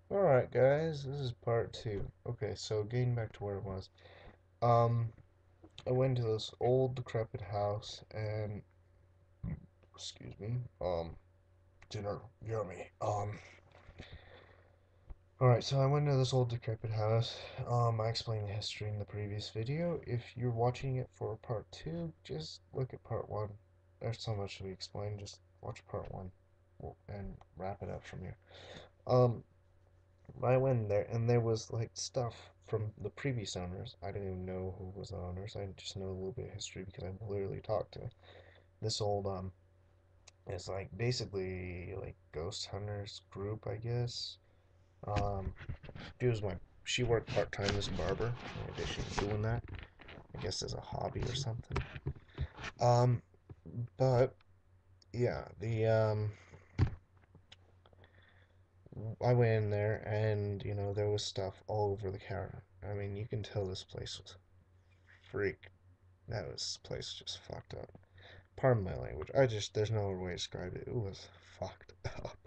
Alright guys, this is part two. Okay, so getting back to where it was. Um, I went to this old decrepit house and excuse me, dinner yummy. Alright, so I went to this old decrepit house. I explained the history in the previous video. If you're watching it for part two, just look at part one. There's so much to be explained, just watch part one and wrap it up from here. Um, I went there and there was like stuff from the previous owners. I didn't even know who was the owners. I just know a little bit of history because I literally talked to this old it's like basically like ghost hunters group, I guess. Um she was my she worked part-time as a barber in addition to doing that. I guess as a hobby or something. Um but yeah, the I went in there and there was stuff all over the counter. I mean, you can tell this place was freak. This place just fucked up. Pardon my language. There's no other way to describe it. It was fucked up.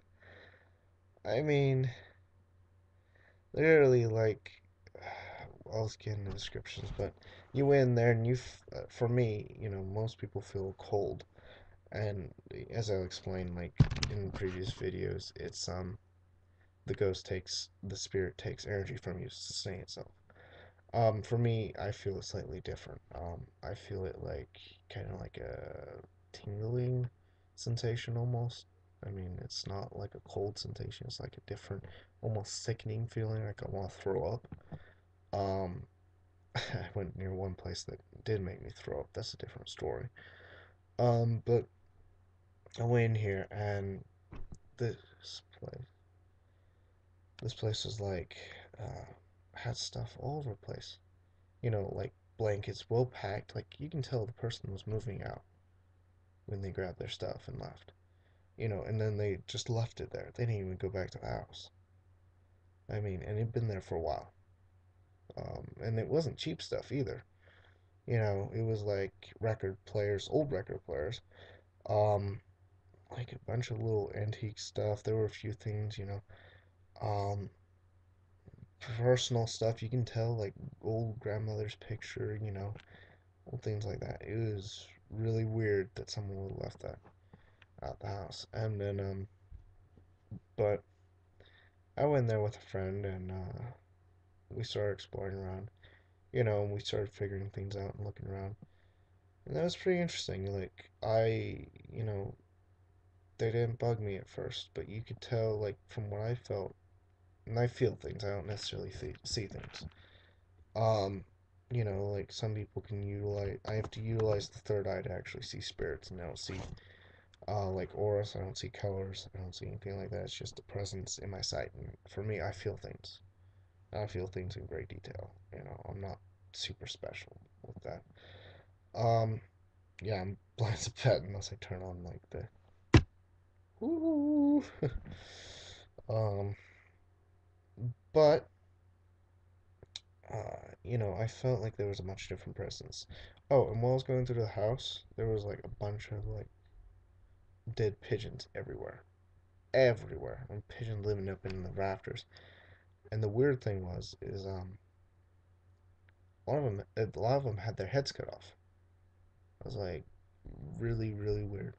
I mean, literally, like, I'll get into descriptions, but you went in there and for me, most people feel cold. And as I'll explain, like, in previous videos, the spirit takes energy from you to sustain itself. For me, I feel it slightly different. I feel it like kind of like a tingling sensation almost. I mean, it's not like a cold sensation. It's like a different, almost sickening feeling. Like I want to throw up. Um, I went near one place that did make me throw up. That's a different story. But I went in here and this place, this place was like, had stuff all over the place. Like blankets well packed. Like you can tell the person was moving out when they grabbed their stuff and left. And then they just left it there. They didn't even go back to the house. I mean, and it'd been there for a while. And it wasn't cheap stuff either. It was like record players, old record players. Um, like a bunch of little antique stuff. There were a few things, um, personal stuff. You can tell, like old grandmother's picture, old things like that. It was really weird that someone would have left that out the house. And then, but I went there with a friend and we started exploring around, and we started figuring things out and looking around. And that was pretty interesting. Like, they didn't bug me at first, but you could tell, like, from what I felt, and I feel things, I don't necessarily see things. Um, like some people can I have to utilize the third eye to actually see spirits, and I don't see like auras. I don't see colors. I don't see anything like that. It's just a presence in my sight. And for me, I feel things. I feel things in great detail. I'm not super special with that. Um, yeah, I'm blind as a bat unless I turn on like the woo. um, but I felt like there was a much different presence. Oh, and while I was going through the house, there was like a bunch of like dead pigeons everywhere, everywhere, and pigeons living up in the rafters. And the weird thing is a lot of them had their heads cut off. I was like, really, really weird.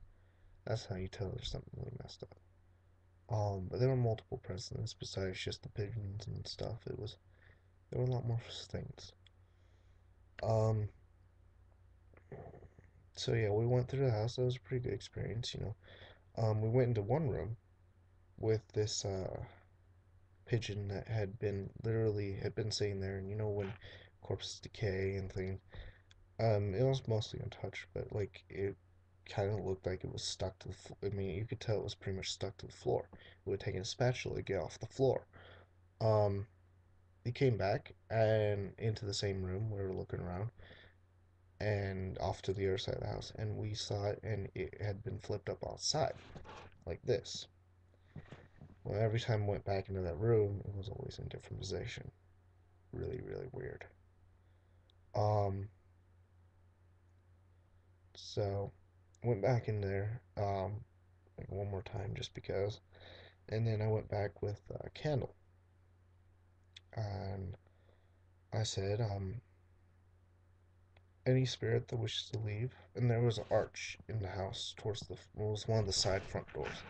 That's how you tell there's something really messed up. But there were multiple presidents besides just the pigeons and stuff. There were a lot more things. Um, so yeah, we went through the house. That was a pretty good experience. We went into one room with this pigeon that had been sitting there, and when corpses decay and things, it was mostly untouched, but like it kind of looked like it was stuck to the floor. I mean, you could tell it was pretty much stuck to the floor. It would take a spatula to get off the floor. Um, he came back and into the same room. We were looking around and off to the other side of the house, and we saw it, and it had been flipped up outside like this. Well, every time I went back into that room, it was always in a different position. Really, really weird. Um, so went back in there, like one more time just because, and then I went back with a candle. and I said, any spirit that wishes to leave. And there was an arch in the house towards the, it was one of the side front doors.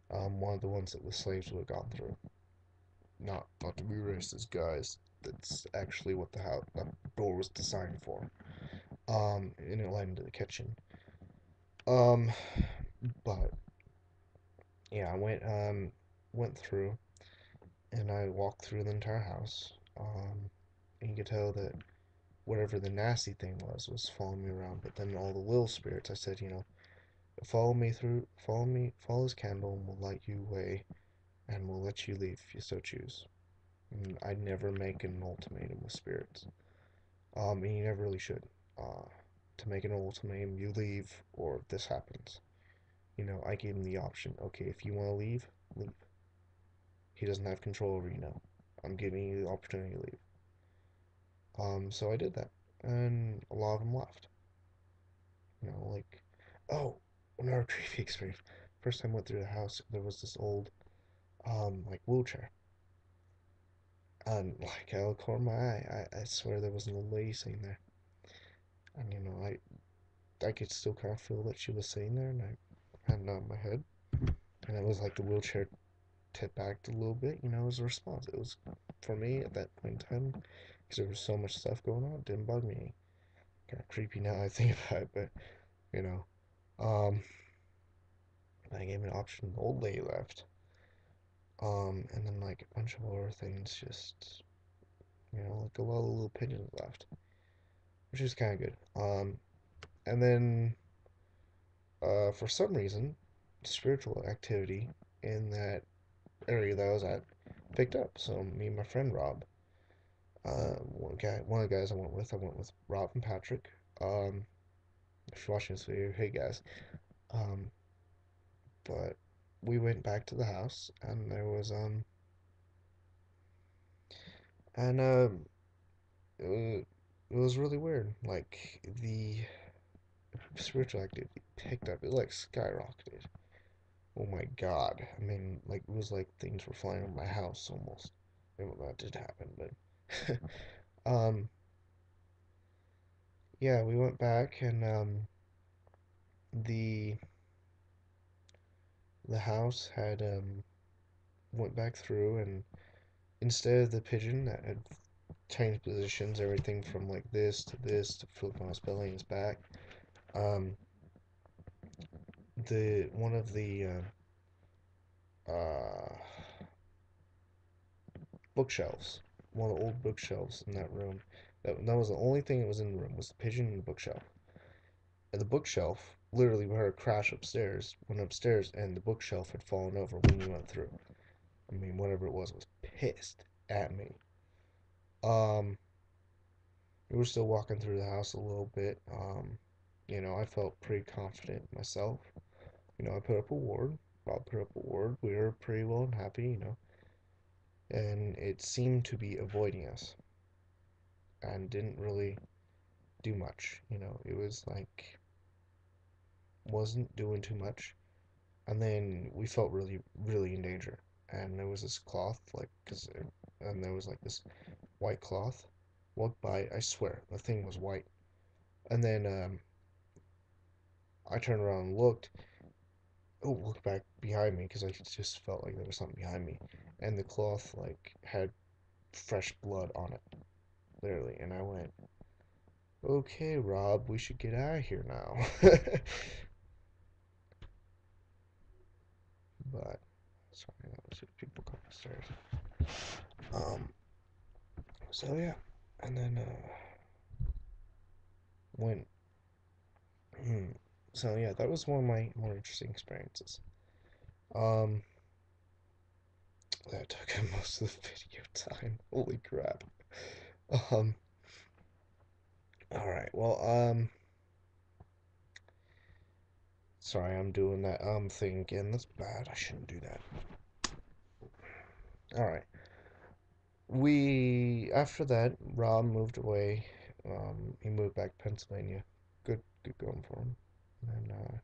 One of the ones that the slaves would have gone through. Not to be racist, guys. That's actually what the door was designed for. And it led into the kitchen. Um, but yeah, I went through and I walked through the entire house. And you could tell that whatever the nasty thing was following me around. But then all the little spirits, I said, follow this candle, and we'll light you away, and we'll let you leave if you so choose. And I never make an ultimatum with spirits. And you never really should. Uh, to make an ultimatum, you leave or this happens. I gave him the option. Okay, if you want to leave, leave. He doesn't have control over you now. I'm giving you the opportunity to leave. So I did that, and a lot of them left. Like, oh, another creepy experience. First time I went through the house, there was this old, like wheelchair, and like I caught my eye. I swear there was an old lady sitting there, and I could still kind of feel that she was sitting there, and I had nod my head, and it was like the wheelchair tipped back a little bit. It was a response. It was for me at that point in time because there was so much stuff going on. It didn't bug me. Kind of creepy now I think about it, but you know, um, I gave an option. The old lady left. And then like a bunch of other things, just like a lot of little pigeons left, which is kind of good. And then for some reason, spiritual activity in that area that I was at picked up. So me and my friend Rob, one of the guys I went with Rob and Patrick. Um, if you're watching this video, hey guys. Um, but we went back to the house, and there was and it was, it was really weird. Like the spiritual activity picked up. It like skyrocketed. Oh my god. I mean, like it was like things were flying over my house almost. Well, that did happen, but yeah, we went back and the the house had went back through, and instead of the pigeon that had changed positions, everything from like this to flip on its belly and its back, um the one of the bookshelves, one of the old bookshelves in that room. That was the only thing that was in the room was the pigeon and the bookshelf. And the bookshelf, literally, we heard a crash upstairs. Went upstairs, and the bookshelf had fallen over when we went through. I mean, whatever it was pissed at me. Um, we were still walking through the house a little bit. I felt pretty confident myself. I put up a ward. Bob put up a ward. We were pretty well and happy, and it seemed to be avoiding us and didn't really do much. It was like wasn't doing too much, and then we felt really, really in danger. And there was this cloth, like, and there was like this white cloth. Walked by, I swear, the thing was white. And then I turned around and looked. Oh, looked back behind me because I just felt like there was something behind me, and the cloth like had fresh blood on it, literally. And I went, "Okay, Rob, we should get out of here now." But sorry, that was just people coming upstairs. Um, so yeah, and then went. So yeah, that was one of my more interesting experiences. Um, that took up most of the video time. Holy crap. Um, all right. Well, sorry, I'm doing that thing again. That's bad. I shouldn't do that. All right. We after that, Rob moved away. He moved back to Pennsylvania. Good going for him. And I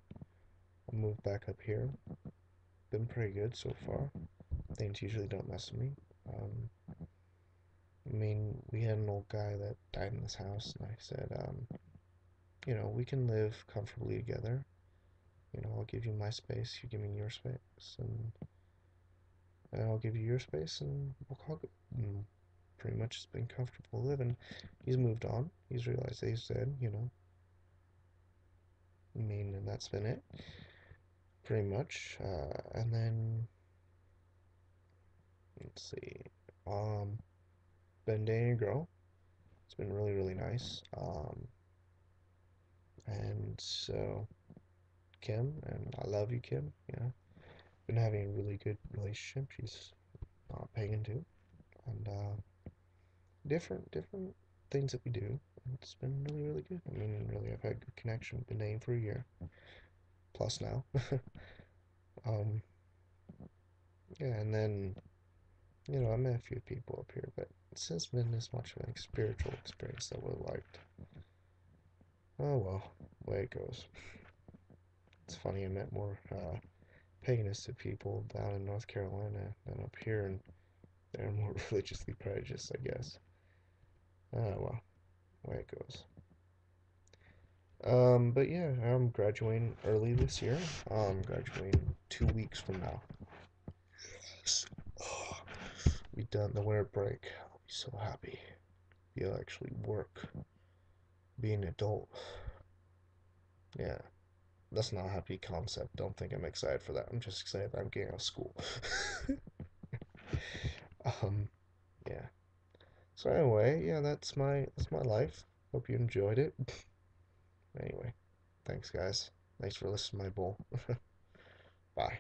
moved back up here. Been pretty good so far. Things usually don't mess with me. Um, mean, we had an old guy that died in this house, and I said, we can live comfortably together. I'll give you my space, you give me your space, and I'll give you your space, and we'll call it. And pretty much it's been comfortable living. He's moved on. He's realized that he's dead, and that's been it, pretty much. And then, let's see, um, been dating a girl. It's been really, really nice. And so, Kim, and I love you, Kim. Been having a really good relationship. She's not pagan too, and different things that we do. It's been really, really good. I mean, really, I've had good connection. We've been dating for a year plus now. um, yeah, and then I met a few people up here, but it's just been as much of a spiritual experience that we liked. Oh well, way it goes. It's funny. I met more paganistic people down in North Carolina than up here, and they're more religiously prejudiced, I guess. Oh well, way it goes. But yeah, I'm graduating early this year. Graduating 2 weeks from now. Oh, be done the winter break. I'll be so happy. Be able to actually work, be an adult. Yeah, that's not a happy concept. Don't think I'm excited for that. I'm just excited that I'm getting out of school. um, yeah. So anyway, yeah, that's my life. Hope you enjoyed it. Anyway, thanks guys. Thanks for listening to my bull. Bye.